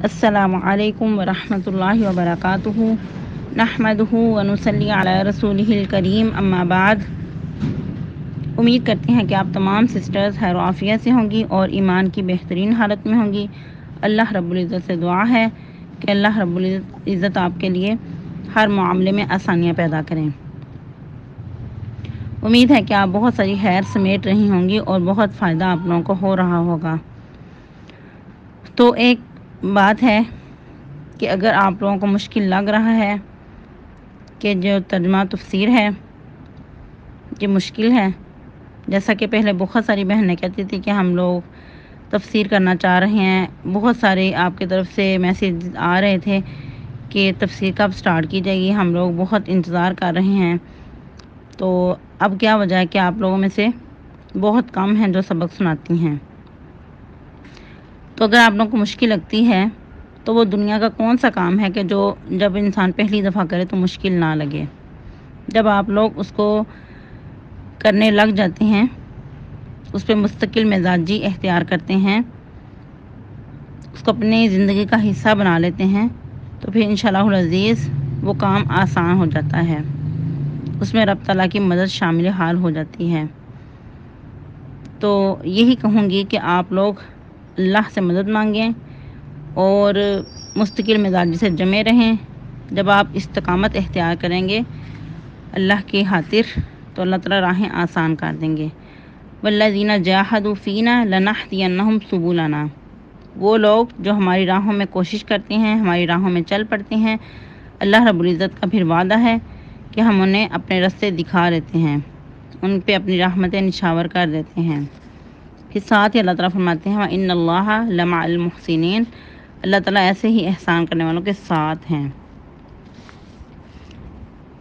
السلام علیکم ورحمۃ اللہ وبرکاتہ نحمدہ ونصلی علی رسولہ الکریم اما بعد۔ امید کرتے ہیں کہ آپ تمام سسٹرز خیر و عافیت سے ہوں گی اور ایمان کی بہترین حالت میں ہوں گی۔ اللہ رب العزت سے دعا ہے کہ اللہ رب العزت آپ کے لیے ہر معاملے میں آسانیاں پیدا کریں۔ امید ہے کہ آپ بہت ساری خیر سمیٹ رہی ہوں گی اور بہت فائدہ آپ لوگوں کو ہو رہا ہوگا۔ تو ایک بات ہے کہ اگر آپ لوگوں کو مشکل لگ رہا ہے کہ جو ترجمہ تفسیر ہے یہ مشکل ہے، جیسا کہ پہلے بہت ساری بہنیں کہتی تھی کہ ہم لوگ تفسیر کرنا چاہ رہے ہیں، بہت سارے آپ کی طرف سے میسیج آ رہے تھے کہ تفسیر کب سٹارٹ کی جائے گی، ہم لوگ بہت انتظار کر رہے ہیں۔ تو اب کیا وجہ ہے کہ آپ لوگوں میں سے بہت کم ہیں جو سبق سناتی ہیں۔ تو اگر آپ لوگوں کو مشکل لگتی ہے تو وہ دنیا کا کون سا کام ہے کہ جو جب انسان پہلی دفعہ کرے تو مشکل نہ لگے۔ جب آپ لوگ اس کو کرنے لگ جاتے ہیں، اس پہ مستقل مزاجی اختیار کرتے ہیں، اس کو اپنی زندگی کا حصہ بنا لیتے ہیں، تو پھر انشاءاللہ العزیز وہ کام آسان ہو جاتا ہے، اس میں رب تعالیٰ کی مدد شامل حال ہو جاتی ہے۔ تو یہی کہوں گی کہ آپ لوگ اللہ سے مدد مانگیں اور مستقل مزاجی سے جمے رہیں۔ جب آپ استقامت اختیار کریں گے اللہ کی خاطر تو اللہ تعالیٰ راہیں آسان کر دیں گے۔ والذین جاہدوا فینا لنہدینہم سبلنا، وہ لوگ جو ہماری راہوں میں کوشش کرتے ہیں، ہماری راہوں میں چل پڑتے ہیں، اللہ رب العزت کا پھر وعدہ ہے کہ ہم انہیں اپنے راستے دکھا دیتے ہیں، ان پہ اپنی رحمتیں نشاور کر دیتے ہیں۔ پھر ساتھ ہی اللہ تعالیٰ فرماتے ہیں وَإِنَّ اللَّهَ لَمَعَ الْمُحْسِنِينَ، اللہ تعالیٰ ایسے ہی احسان کرنے والوں کے ساتھ ہیں۔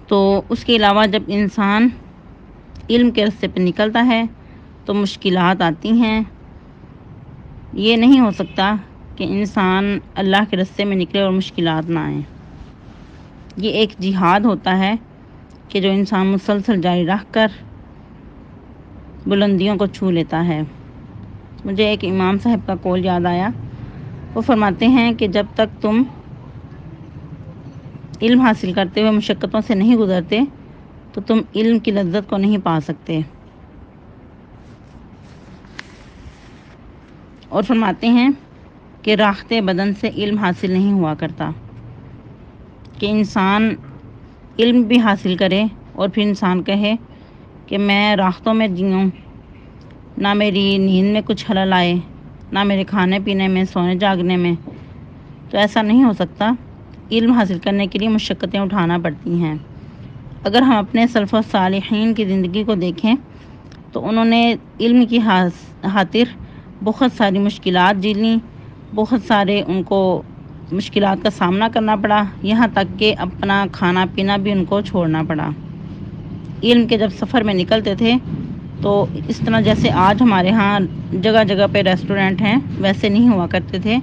تو اس کے علاوہ جب انسان علم کے راستے پہ نکلتا ہے تو مشکلات آتی ہیں۔ یہ نہیں ہو سکتا کہ انسان اللہ کے راستے میں نکلے اور مشکلات نہ آئیں۔ یہ ایک جہاد ہوتا ہے کہ جو انسان مسلسل جاری رکھ کر بلندیوں کو چھو لیتا ہے۔ مجھے ایک امام صاحب کا قول یاد آیا، وہ فرماتے ہیں کہ جب تک تم علم حاصل کرتے ہوئے مشقتوں سے نہیں گزرتے تو تم علم کی لذت کو نہیں پا سکتے۔ اور فرماتے ہیں کہ راحت بدن سے علم حاصل نہیں ہوا کرتا، کہ انسان علم بھی حاصل کرے اور پھر انسان کہے کہ میں راحتوں میں جیوں، نہ میری نیند میں کچھ خلل آئے، نہ میرے کھانے پینے میں، سونے جاگنے میں، تو ایسا نہیں ہو سکتا۔ علم حاصل کرنے کے لیے مشقتیں اٹھانا پڑتی ہیں۔ اگر ہم اپنے سلف و صالحین کی زندگی کو دیکھیں تو انہوں نے علم کی خاطر بہت ساری مشکلات جھیلیں، بہت سارے ان کو مشکلات کا سامنا کرنا پڑا، یہاں تک کہ اپنا کھانا پینا بھی ان کو چھوڑنا پڑا۔ علم کے جب سفر میں نکلتے تھے تو اس طرح جیسے آج ہمارے ہاں جگہ جگہ پہ ریسٹورنٹ ہیں ویسے نہیں ہوا کرتے تھے،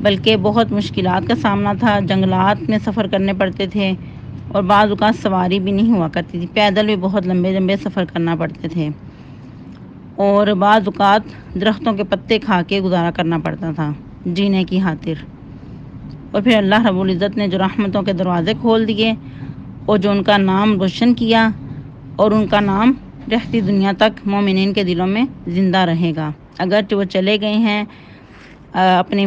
بلکہ بہت مشکلات کا سامنا تھا، جنگلات میں سفر کرنے پڑتے تھے اور بعض اوقات سواری بھی نہیں ہوا کرتی تھی، پیدل بھی بہت لمبے لمبے سفر کرنا پڑتے تھے، اور بعض اوقات درختوں کے پتے کھا کے گزارا کرنا پڑتا تھا جینے کی خاطر۔ اور پھر اللہ رب العزت نے جو رحمتوں کے دروازے کھول دیے اور جو ان کا نام روشن کیا، اور ان کا نام رہتی دنیا تک مومنین کے دلوں میں زندہ رہے گا۔ اگرچہ وہ چلے گئے ہیں، اپنی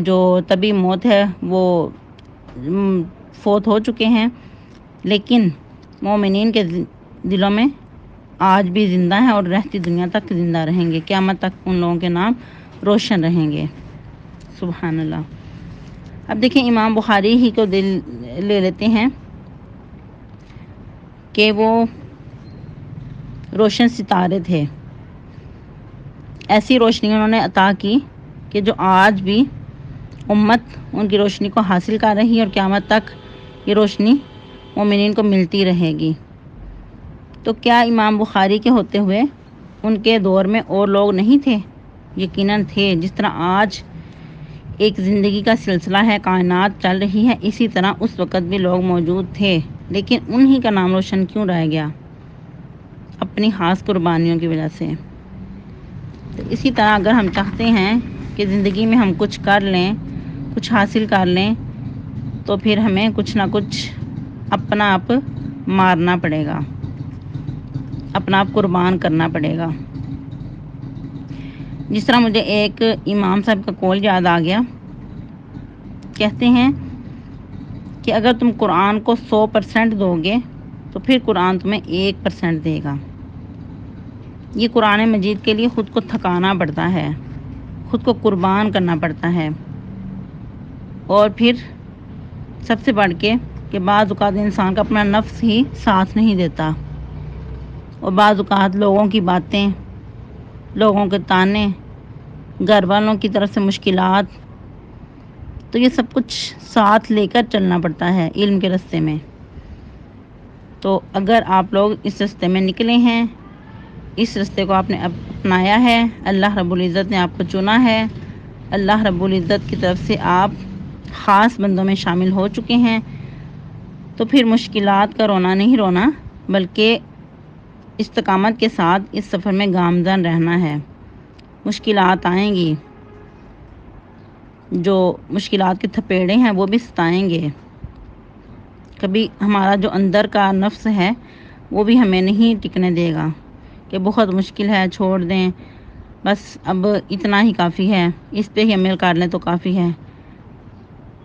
جو طبی موت ہے وہ فوت ہو چکے ہیں، لیکن مومنین کے دلوں میں آج بھی زندہ ہیں اور رہتی دنیا تک زندہ رہیں گے، قیامت تک ان لوگوں کے نام روشن رہیں گے۔ سبحان اللہ۔ اب دیکھیں امام بخاری ہی کو لے لیتے ہیں کہ وہ روشن ستارے تھے، ایسی روشنی انہوں نے عطا کی کہ جو آج بھی امت ان کی روشنی کو حاصل کر رہی ہے اور قیامت تک یہ روشنی مومنین کو ملتی رہے گی۔ تو کیا امام بخاری کے ہوتے ہوئے ان کے دور میں اور لوگ نہیں تھے؟ یقیناً تھے۔ جس طرح آج ایک زندگی کا سلسلہ ہے، کائنات چل رہی ہے، اسی طرح اس وقت بھی لوگ موجود تھے، لیکن انہی کا نام روشن کیوں رہ گیا؟ اپنی خاص قربانیوں کی وجہ سے۔ تو اسی طرح اگر ہم چاہتے ہیں کہ زندگی میں ہم کچھ کر لیں، کچھ حاصل کر لیں تو پھر ہمیں کچھ نہ کچھ اپنا آپ مارنا پڑے گا، اپنا آپ قربان کرنا پڑے گا۔ جس طرح مجھے ایک امام صاحب کا قول یاد آ گیا، کہتے ہیں کہ اگر تم قرآن کو 100% دو گے تو پھر قرآن تمہیں 1% دے گا۔ یہ قرآن مجید کے لیے خود کو تھکانا پڑتا ہے، خود کو قربان کرنا پڑتا ہے، اور پھر سب سے بڑھ کے کہ بعض اوقات انسان کا اپنا نفس ہی ساتھ نہیں دیتا، اور بعض اوقات لوگوں کی باتیں، لوگوں کے تانے، گھر والوں کی طرف سے مشکلات، تو یہ سب کچھ ساتھ لے کر چلنا پڑتا ہے علم کے راستے میں۔ تو اگر آپ لوگ اس راستے میں نکلے ہیں، اس راستے کو آپ نے اپنایا ہے، اللہ رب العزت نے آپ کو چنا ہے، اللہ رب العزت کی طرف سے آپ خاص بندوں میں شامل ہو چکے ہیں، تو پھر مشکلات کا رونا نہیں رونا، بلکہ استقامت کے ساتھ اس سفر میں گامزن رہنا ہے۔ مشکلات آئیں گی، جو مشکلات کے تھپیڑے ہیں وہ بھی ستائیں گے، کبھی ہمارا جو اندر کا نفس ہے وہ بھی ہمیں نہیں ٹکنے دے گا کہ بہت مشکل ہے، چھوڑ دیں، بس اب اتنا ہی کافی ہے، اس پہ ہی عمل کر لیں تو کافی ہے۔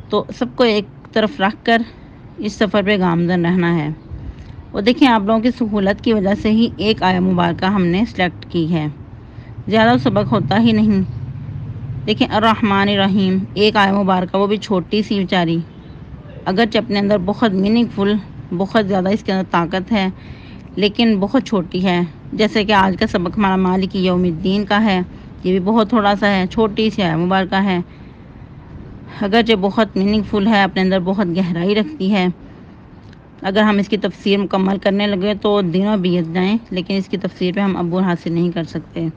تو سب کو ایک طرف رکھ کر اس سفر پہ گامزن رہنا ہے۔ وہ دیکھیں، آپ لوگوں کی سہولت کی وجہ سے ہی ایک آیہ مبارکہ ہم نے سلیکٹ کی ہے، زیادہ سبق ہوتا ہی نہیں۔ دیکھیں الرحمن الرحیم، ایک آیہ مبارکہ، وہ بھی چھوٹی سی بیچاری، اگرچہ اپنے اندر بہت میننگ فل، بہت زیادہ اس کے اندر طاقت ہے، لیکن بہت چھوٹی ہے۔ جیسے کہ آج کا سبق ہمارا مالک یوم الدین کا ہے، یہ بھی بہت تھوڑا سا ہے، چھوٹی سی آیہ مبارکہ ہے، اگرچہ بہت میننگ فل ہے، اپنے اندر بہت گہرائی رکھتی ہے۔ اگر ہم اس کی تفسیر مکمل کرنے لگے تو دنوں بیت جائیں، لیکن اس کی تفسیر پہ ہم عبور حاصل نہیں کر سکتے۔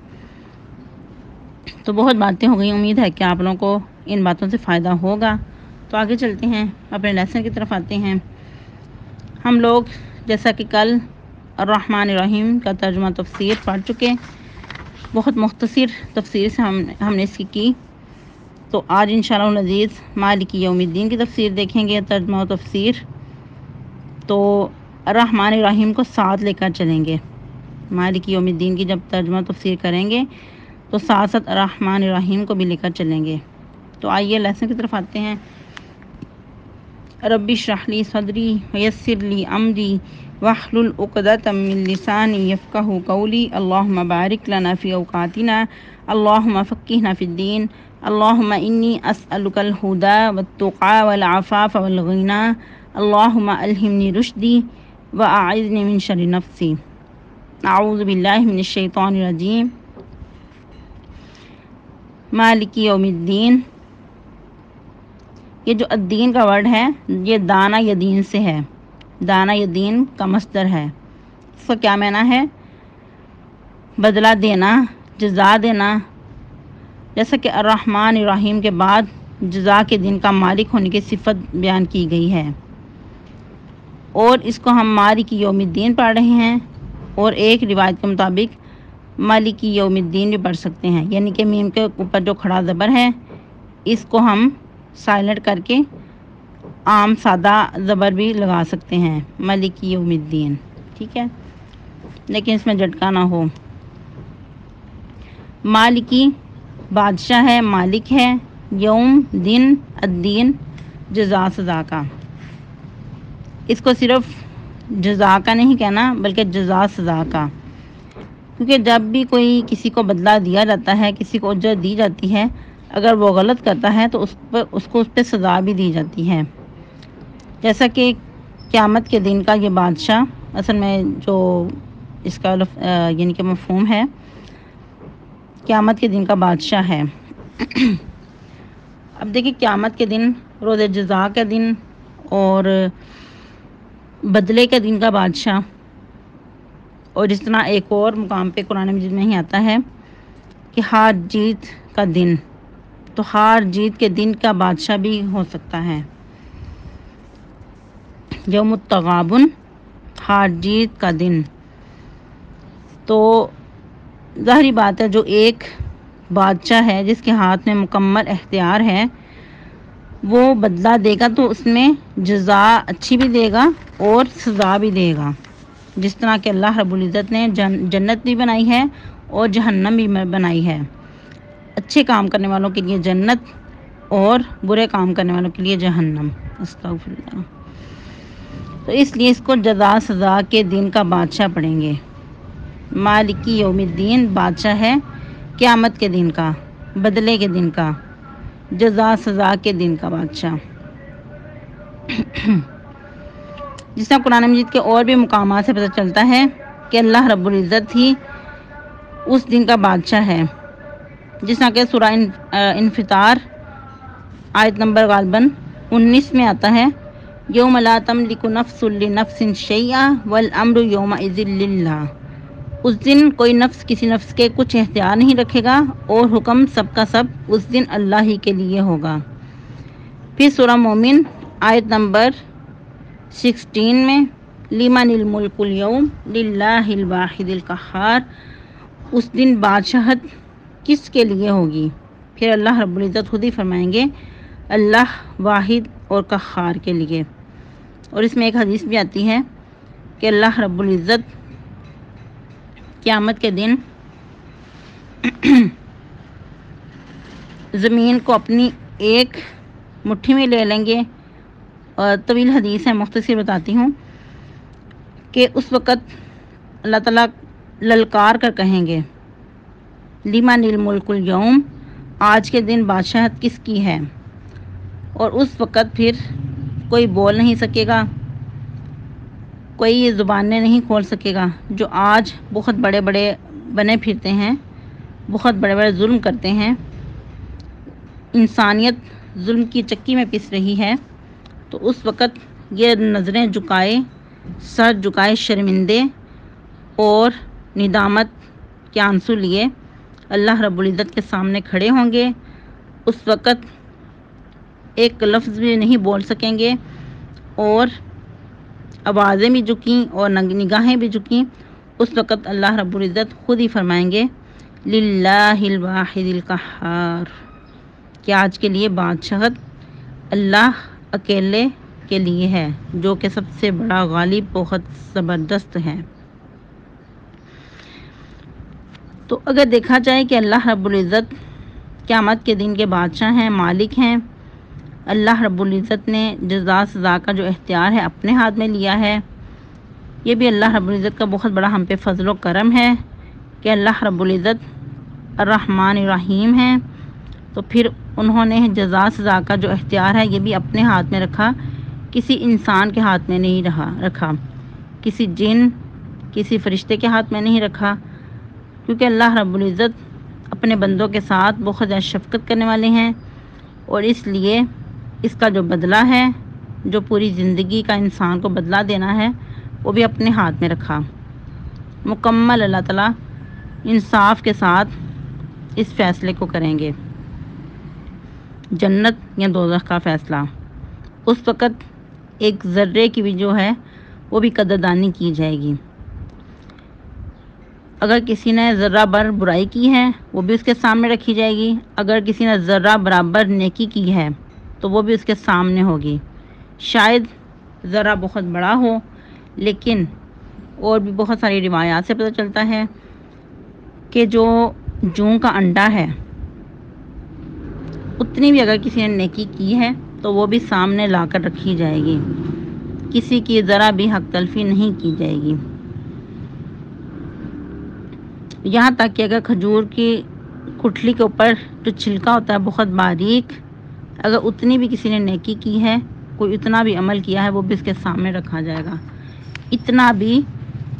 تو بہت باتیں ہو گئی، امید ہے کہ آپ لوگوں کو ان باتوں سے فائدہ ہوگا۔ تو آگے چلتے ہیں، اپنے لیسن کی طرف آتے ہیں۔ ہم لوگ جیسا کہ کل الرحمن الرحیم کا ترجمہ تفسیر پڑھ چکے، بہت مختصر تفسیر سے ہم نے اس کی، تو آج انشاءاللہ العزیز مالک یوم الدین کی تفسیر دیکھیں گے، ترجمہ و تفسیر۔ تو الرحمن الرحیم کو ساتھ لے کر چلیں گے، مالک یوم الدین کی جب ترجمہ تفسیر کریں گے تو ساتھ ساتھ الرحمن الرحیم کو بھی لے کر چلیں گے۔ تو آئیے لیسن کی طرف آتے ہیں۔ رب اشرح لی صدری ویسر لی امری واحلل عقدۃ من لسانی یفقہوا قولی، اللہم بارک لنا فی اوقاتنا، اللہم فقہنا فی الدین، اللہم انی اسألک الہدی والتقی والعفاف والغنی، اللہم الہمنی رشدی واعذنی من شر نفسی، اعوذ باللہ من الشیطان الرجیم۔ مالک یوم الدین، یہ جو الدین کا ورڈ ہے یہ دانا یدین سے ہے، دانا یدین کا مصدر ہے۔ اس کا کیا معنی ہے؟ بدلہ دینا، جزا دینا۔ جیسا کہ الرحمن الرحیم کے بعد جزا کے دن کا مالک ہونے کی صفت بیان کی گئی ہے، اور اس کو ہم مالک یوم الدین پڑھ رہے ہیں، اور ایک روایت کے مطابق مالک یوم الدین بھی پڑھ سکتے ہیں، یعنی کہ میم کے اوپر جو کھڑا زبر ہے اس کو ہم سائلنٹ کر کے عام سادہ زبر بھی لگا سکتے ہیں، مالک یوم الدین، ٹھیک ہے، لیکن اس میں جھٹکا نہ ہو۔ مالکی بادشاہ ہے، مالک ہے، یوم دن، الدین جزا سزا کا۔ اس کو صرف جزا کا نہیں کہنا بلکہ جزا سزا کا، کیونکہ جب بھی کوئی کسی کو بدلہ دیا جاتا ہے، کسی کو اجرت دی جاتی ہے، اگر وہ غلط کرتا ہے تو اس کو اس پہ سزا بھی دی جاتی ہے۔ جیسا کہ قیامت کے دن کا یہ بادشاہ، اصل میں جو اس کا یعنی کہ مفہوم ہے، قیامت کے دن کا بادشاہ ہے۔ اب دیکھیں قیامت کے دن، روز جزا کا دن اور بدلے کے دن کا بادشاہ، اور جس طرح ایک اور مقام پہ قرآن مجید میں ہی آتا ہے کہ ہار جیت کا دن، تو ہار جیت کے دن کا بادشاہ بھی ہو سکتا ہے۔ یوم التغابن، ہار جیت کا دن، تو ظاہری بات ہے جو ایک بادشاہ ہے جس کے ہاتھ میں مکمل اختیار ہے، وہ بدلہ دے گا تو اس میں جزا اچھی بھی دے گا اور سزا بھی دے گا، جس طرح کہ اللہ رب العزت نے جنت بھی بنائی ہے اور جہنم بھی بنائی ہے، اچھے کام کرنے والوں کے لیے جنت اور برے کام کرنے والوں کے لیے جہنم۔ استغفر اللہ۔ تو اس لیے اس کو جزا سزا کے دن کا بادشاہ پڑھیں گے۔ مالکی یوم الدین بادشاہ ہے قیامت کے دن کا، بدلے کے دن کا، جزا سزا کے دن کا بادشاہ۔ جس طرح قرآن مجید کے اور بھی مقامات سے پتہ چلتا ہے کہ اللہ رب العزت ہی اس دن کا بادشاہ ہے، جس طرح کہ سورہ انفطار آیت نمبر غالباً 19 میں آتا ہے، یوم لا تملک نفس لنفس شیئا والامر یومئذ للہ۔ اس دن کوئی نفس کسی نفس کے کچھ اختیار نہیں رکھے گا اور حکم سب کا سب اس دن اللہ ہی کے لیے ہوگا۔ پھر سورہ مومن آیت نمبر 16 میں، لمن الملک اليوم للہ الواحد القہار، اس دن بادشاہت کس کے لیے ہوگی؟ پھر اللہ رب العزت خود ہی فرمائیں گے اللہ واحد اور قہار کے لیے۔ اور اس میں ایک حدیث بھی آتی ہے کہ اللہ رب العزت قیامت کے دن زمین کو اپنی ایک مٹھی میں لے لیں گے، اور طویل حدیث ہے، مختصر بتاتی ہوں کہ اس وقت اللہ تعالیٰ للکار کر کہیں گے لمن الملک اليوم، آج کے دن بادشاہت کس کی ہے؟ اور اس وقت پھر کوئی بول نہیں سکے گا، کوئی یہ زبانیں نہیں کھول سکے گا۔ جو آج بہت بڑے بڑے بنے پھرتے ہیں، بہت بڑے بڑے ظلم کرتے ہیں، انسانیت ظلم کی چکی میں پس رہی ہے، تو اس وقت یہ نظریں جھکائے، سر جھکائے شرمندے اور ندامت کے آنسو لیے اللہ رب العزت کے سامنے کھڑے ہوں گے۔ اس وقت ایک لفظ بھی نہیں بول سکیں گے اور آوازیں بھی جھکیں اور نگاہیں بھی جھکیں۔ اس وقت اللہ رب العزت خود ہی فرمائیں گے للہ الواحد القہار، کہ آج کے لیے بادشاہت اللہ اکیلے کے لیے ہے، جو کہ سب سے بڑا غالب، بہت زبردست ہے۔ تو اگر دیکھا جائے کہ اللہ رب العزت قیامت کے دن کے بادشاہ ہیں، مالک ہیں، اللہ رب العزت نے جزا سزا کا جو اختیار ہے اپنے ہاتھ میں لیا ہے، یہ بھی اللہ رب العزت کا بہت بڑا ہم پہ فضل و کرم ہے کہ اللہ رب العزت الرحمن الرحیم ہیں۔ تو پھر انہوں نے جزا سزا کا جو اختیار ہے یہ بھی اپنے ہاتھ میں رکھا، کسی انسان کے ہاتھ میں نہیں رکھا، کسی جن، کسی فرشتے کے ہاتھ میں نہیں رکھا، کیونکہ اللہ رب العزت اپنے بندوں کے ساتھ بہت زیادہ شفقت کرنے والے ہیں، اور اس لیے اس کا جو بدلہ ہے، جو پوری زندگی کا انسان کو بدلہ دینا ہے، وہ بھی اپنے ہاتھ میں رکھا۔ مکمل اللہ تعالیٰ انصاف کے ساتھ اس فیصلے کو کریں گے، جنت یا دوزخ کا فیصلہ۔ اس وقت ایک ذرے کی بھی جو ہے وہ بھی قدردانی کی جائے گی۔ اگر کسی نے ذرہ بر برائی کی ہے وہ بھی اس کے سامنے رکھی جائے گی، اگر کسی نے ذرہ برابر نیکی کی ہے تو وہ بھی اس کے سامنے ہوگی۔ شاید ذرہ بہت بڑا ہو، لیکن اور بھی بہت ساری روایات سے پتہ چلتا ہے کہ جو جوں کا انڈا ہے، اتنی بھی اگر کسی نے نیکی کی ہے تو وہ بھی سامنے لا کر رکھی جائے گی، کسی کی ذرا بھی حق تلفی نہیں کی جائے گی۔ یہاں تک کہ اگر کھجور کی کٹلی کے اوپر جو چھلکا ہوتا ہے بہت باریک، اگر اتنی بھی کسی نے نیکی کی ہے، کوئی اتنا بھی عمل کیا ہے، وہ بھی اس کے سامنے رکھا جائے گا، اتنا بھی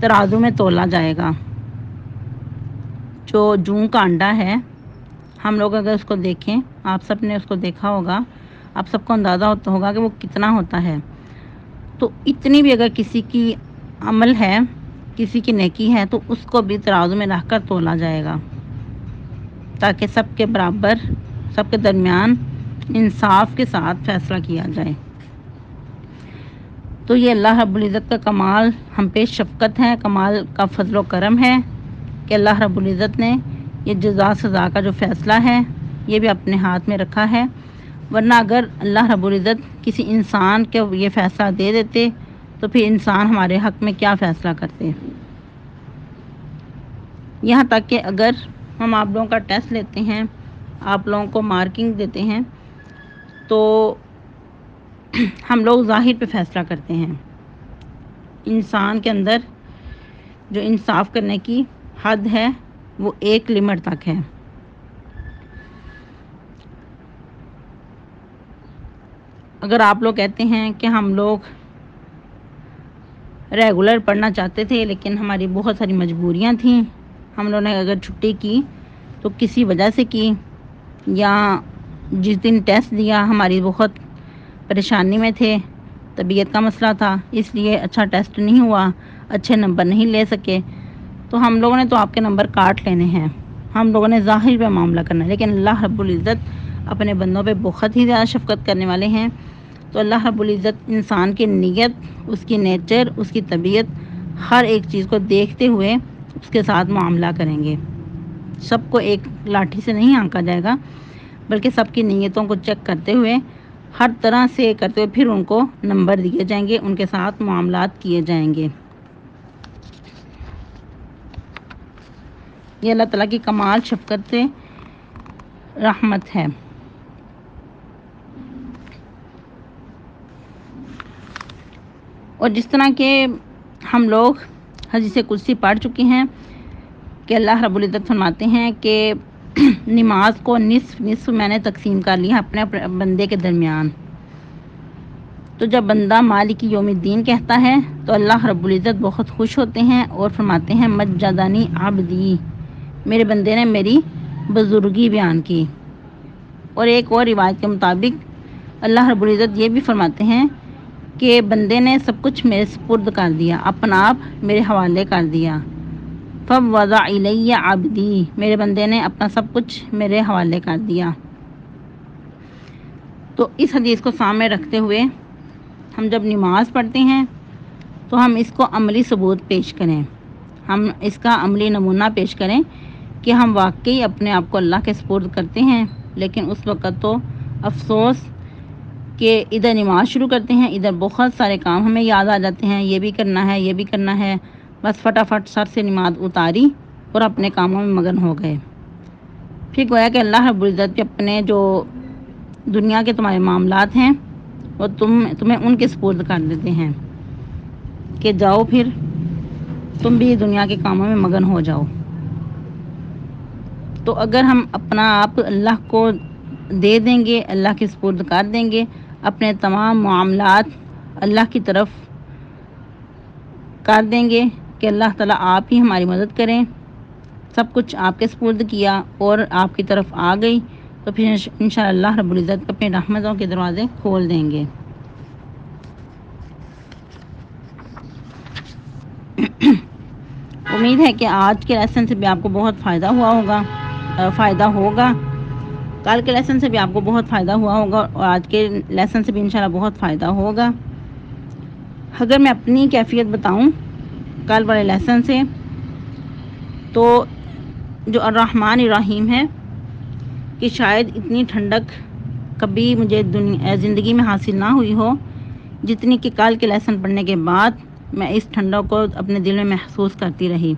ترازو میں تولا جائے گا۔ جو جوں کا انڈا ہے، ہم لوگ اگر اس کو دیکھیں، آپ سب نے اس کو دیکھا ہوگا، آپ سب کو اندازہ ہوگا کہ وہ کتنا ہوتا ہے، تو اتنی بھی اگر کسی کی عمل ہے، کسی کی نیکی ہے، تو اس کو بھی ترازو میں رکھ کر تولا جائے گا، تاکہ سب کے برابر، سب کے درمیان انصاف کے ساتھ فیصلہ کیا جائے۔ تو یہ اللہ رب العزت کا کمال ہم پہ شفقت ہے، کمال کا فضل و کرم ہے کہ اللہ رب العزت نے یہ جزا سزا کا جو فیصلہ ہے یہ بھی اپنے ہاتھ میں رکھا ہے، ورنہ اگر اللہ رب العزت کسی انسان کو یہ فیصلہ دے دیتے تو پھر انسان ہمارے حق میں کیا فیصلہ کرتے. یہاں تک کہ اگر ہم آپ لوگوں کا ٹیسٹ لیتے ہیں، آپ لوگوں کو مارکنگ دیتے ہیں، تو ہم لوگ ظاہر پہ فیصلہ کرتے ہیں. انسان کے اندر جو انصاف کرنے کی حد ہے وہ ایک لمٹ تک ہے. اگر آپ لوگ کہتے ہیں کہ ہم لوگ ریگولر پڑھنا چاہتے تھے لیکن ہماری بہت ساری مجبوریاں تھیں، ہم لوگوں نے اگر چھٹی کی تو کسی وجہ سے کی، یا جس دن ٹیسٹ دیا ہماری بہت پریشانی میں تھے، طبیعت کا مسئلہ تھا، اس لیے اچھا ٹیسٹ نہیں ہوا، اچھے نمبر نہیں لے سکے، تو ہم لوگوں نے تو آپ کے نمبر کاٹ لینے ہیں. ہم لوگوں نے ظاہر پہ معاملہ کرنا ہے. لیکن اللہ رب العزت اپنے بندوں پہ بہت ہی زیادہ شفقت کرنے والے ہیں. تو اللہ رب العزت انسان کی نیت، اس کی نیچر، اس کی طبیعت، ہر ایک چیز کو دیکھتے ہوئے اس کے ساتھ معاملہ کریں گے. سب کو ایک لاٹھی سے نہیں آنکا جائے گا، بلکہ سب کی نیتوں کو چیک کرتے ہوئے، ہر طرح سے کرتے ہوئے پھر ان کو نمبر دیے جائیں گے، ان کے ساتھ معاملات کیے جائیں گے. یہ اللہ تعالیٰ کی کمال شفقت سے رحمت ہے. اور جس طرح کہ ہم لوگ حدیث قدسی پڑھ چکے ہیں کہ اللہ رب العزت فرماتے ہیں کہ نماز کو نصف میں نے تقسیم کر لیا اپنے بندے کے درمیان. تو جب بندہ مالک یوم الدین کہتا ہے تو اللہ رب العزت بہت خوش ہوتے ہیں اور فرماتے ہیں مجدنی عبدی، میرے بندے نے میری بزرگی بیان کی. اور ایک اور روایت کے مطابق اللہ رب العزت یہ بھی فرماتے ہیں کہ بندے نے سب کچھ میرے سپرد کر دیا، اپنا آپ میرے حوالے کر دیا. فوضع الی عبدی، میرے بندے نے اپنا سب کچھ میرے حوالے کر دیا. تو اس حدیث کو سامنے رکھتے ہوئے ہم جب نماز پڑھتے ہیں تو ہم اس کو عملی ثبوت پیش کریں، ہم اس کا عملی نمونہ پیش کریں کہ ہم واقعی اپنے آپ کو اللہ کے سپرد کرتے ہیں. لیکن اس وقت تو افسوس کہ ادھر نماز شروع کرتے ہیں، ادھر بہت سارے کام ہمیں یاد آ جاتے ہیں، یہ بھی کرنا ہے، یہ بھی کرنا ہے، بس فٹافٹ سر سے نماز اتاری اور اپنے کاموں میں مگن ہو گئے. پھر گویا کہ اللہ رب العزت بھی اپنے جو دنیا کے تمہارے معاملات ہیں وہ تمہیں ان کے سپرد کر دیتے ہیں کہ جاؤ پھر تم بھی دنیا کے کاموں میں مگن ہو جاؤ. تو اگر ہم اپنا آپ اللہ کو دے دیں گے، اللہ کے سپرد کر دیں گے، اپنے تمام معاملات اللہ کی طرف کر دیں گے کہ اللہ تعالیٰ آپ ہی ہماری مدد کریں، سب کچھ آپ کے سپرد کیا اور آپ کی طرف آ گئی، تو پھر انشاءاللہ رب العزت اپنے رحمتوں کے دروازے کھول دیں گے. امید ہے کہ آج کے لیسن سے بھی آپ کو بہت فائدہ ہوگا. کل کے لیسن سے بھی آپ کو بہت فائدہ ہوا ہوگا اور آج کے لیسن سے بھی انشاءاللہ بہت فائدہ ہوگا. اگر میں اپنی کیفیت بتاؤں کل والے لیسن سے، تو جو الرحمن الرحیم ہے کہ شاید اتنی ٹھنڈک کبھی مجھے زندگی میں حاصل نہ ہوئی ہو جتنی کہ کل کے لیسن پڑھنے کے بعد میں اس ٹھنڈک کو اپنے دل میں محسوس کرتی رہی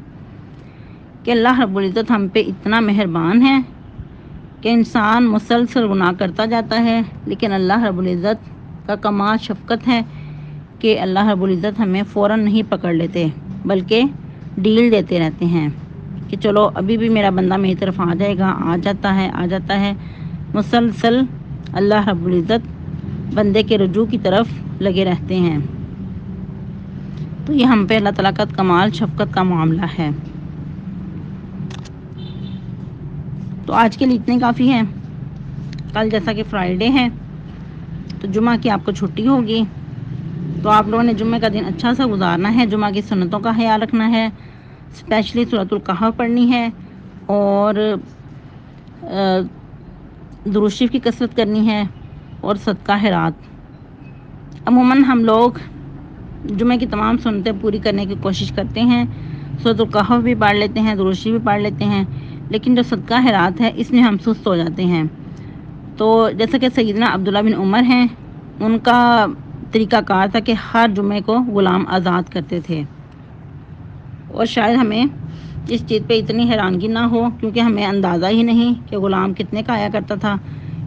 کہ اللہ رب العزت ہم پہ اتنا مہربان ہے کہ انسان مسلسل گناہ کرتا جاتا ہے، لیکن اللہ رب العزت کا کمال شفقت ہے کہ اللہ رب العزت ہمیں فوراً نہیں پکڑ لیتے بلکہ ڈیل دیتے رہتے ہیں کہ چلو ابھی بھی میرا بندہ میری طرف آ جائے گا، آ جاتا ہے. مسلسل اللہ رب العزت بندے کے رجوع کی طرف لگے رہتے ہیں. تو یہ ہم پہ اللہ تعالیٰ کا کمال شفقت کا معاملہ ہے. تو آج کے لیے اتنے کافی ہے. کل جیسا کہ فرائیڈے ہے تو جمعہ کی آپ کو چھٹی ہوگی، تو آپ لوگوں نے جمعہ کا دن اچھا سا گزارنا ہے، جمعہ کی سنتوں کا خیال رکھنا ہے، اسپیشلی سورۃ الکہف پڑھنی ہے اور درود شریف کی کثرت کرنی ہے اور صدقہ خیرات. عموماً ہم لوگ جمعہ کی تمام سنتیں پوری کرنے کی کوشش کرتے ہیں، سورۃ الکہف بھی پڑھ لیتے ہیں، درود شریف بھی پڑھ لیتے ہیں، لیکن جو صدقہ خیرات ہے اس میں ہم سست ہو جاتے ہیں. تو جیسا کہ سیدنا عبداللہ بن عمر ہیں، ان کا طریقہ کار تھا کہ ہر جمعے کو غلام آزاد کرتے تھے، اور شاید ہمیں اس چیز پہ اتنی حیرانگی نہ ہو کیونکہ ہمیں اندازہ ہی نہیں کہ غلام کتنے کا آیا کرتا تھا۔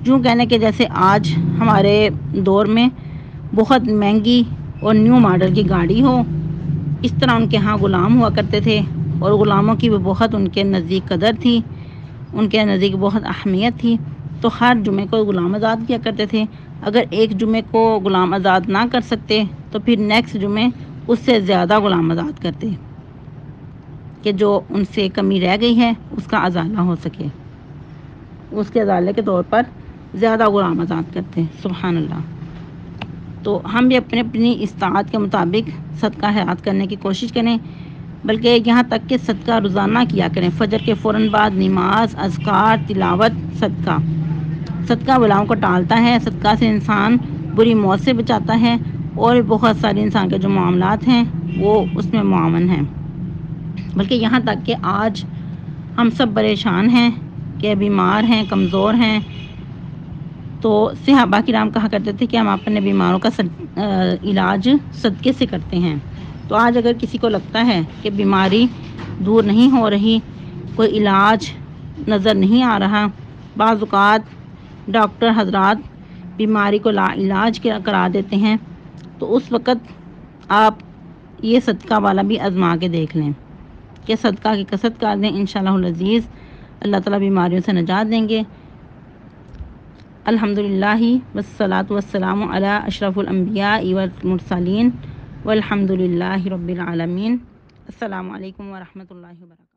یوں کہنے کہ جیسے آج ہمارے دور میں بہت مہنگی اور نیو ماڈل کی گاڑی ہو، اس طرح ان کے ہاں غلام ہوا کرتے تھے، اور غلاموں کی بھی بہت ان کے نزدیک قدر تھی، ان کے نزدیک بہت اہمیت تھی، تو ہر جمعے کو غلام آزاد کیا کرتے تھے۔ اگر ایک جمعے کو غلام آزاد نہ کر سکتے تو پھر نیکسٹ جمعے اس سے زیادہ غلام آزاد کرتے کہ جو ان سے کمی رہ گئی ہے اس کا ازالہ ہو سکے، اس کے ازالے کے طور پر زیادہ غلام آزاد کرتے۔ سبحان اللہ۔ تو ہم بھی اپنی استطاعت کے مطابق صدقہ خیرات کرنے کی کوشش کریں، بلکہ یہاں تک کہ صدقہ روزانہ کیا کریں، فجر کے فوراً بعد نماز، اذکار، تلاوت، صدقہ بلاؤں کو ٹالتا ہے، صدقہ سے انسان بری موت سے بچاتا ہے، اور بہت سارے انسان کے جو معاملات ہیں وہ اس میں معاون ہیں۔ بلکہ یہاں تک کہ آج ہم سب پریشان ہیں کہ بیمار ہیں، کمزور ہیں، تو صحابہ کرام کہا کرتے تھے کہ ہم اپنے بیماروں کا علاج صدقے سے کرتے ہیں۔ تو آج اگر کسی کو لگتا ہے کہ بیماری دور نہیں ہو رہی، کوئی علاج نظر نہیں آ رہا، بعض اوقات ڈاکٹر حضرات بیماری کو لا علاج کرا دیتے ہیں، تو اس وقت آپ یہ صدقہ والا بھی آزما کے دیکھ لیں کہ صدقہ کی کثرت کر دیں، انشاءاللہ العزیز اللہ تعالیٰ بیماریوں سے نجات دیں گے۔ الحمدللہ والصلاۃ والسلام علی اشرف الانبیاء والمرسلین والحمدللہ رب العالمین۔ السلام علیکم ورحمۃ اللہ وبرکاتہ۔